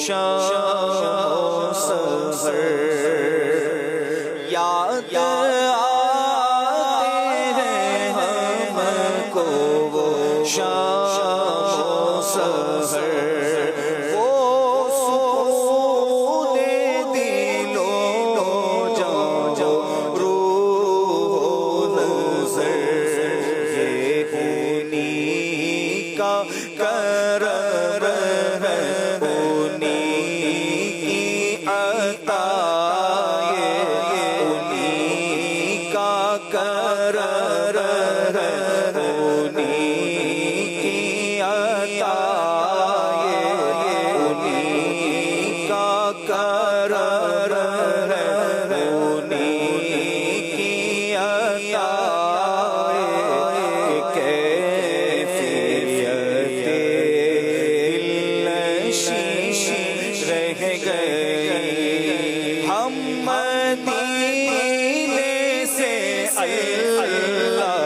شام سحر یاد آتے ہیں ہم کو وہ شام سحر وہ سکون دل و جان روح نظر یہ انہی کا کرم ہے انہی کی عطا یہ انہی کا کرم ہے انہی کی عطا یہ انہی کا کرم ہے انہی کی عطا رہ گئے ہم مدینے سے اللہ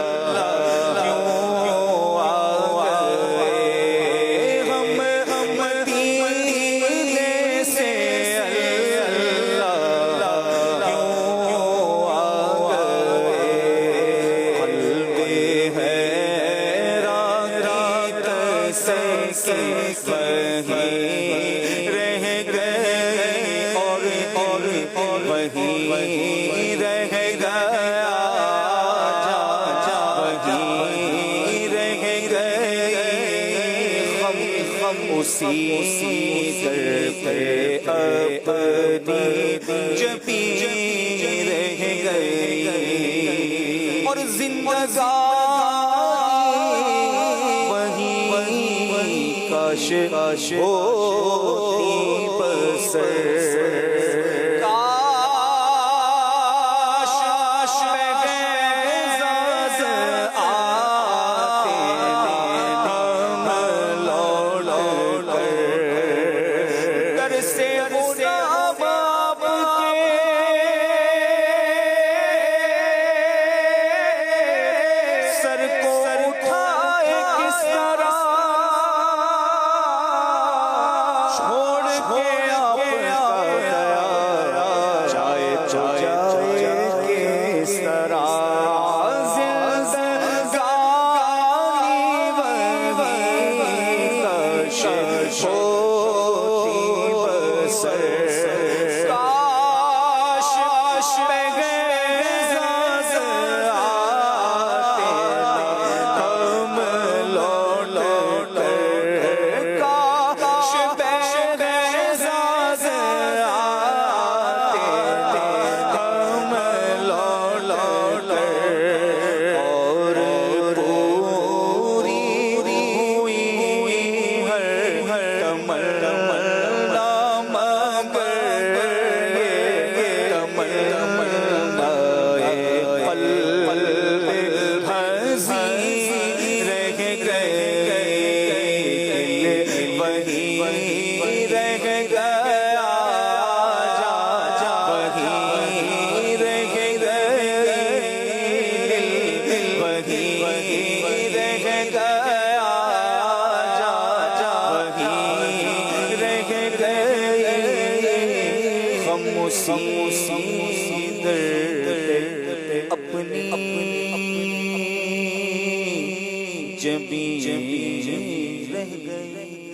کیوں آ گئے ہم مدینے سے اللہ کیوں آ گئے قلب حیران رات سے وہیں رہ گیا وہیں رہ گئے ہم اسی در پہ اپنی جبی رہ گئے اور زندگی وہیں کاش ہوتی بسر اسی در اپنی جبی رہ گئی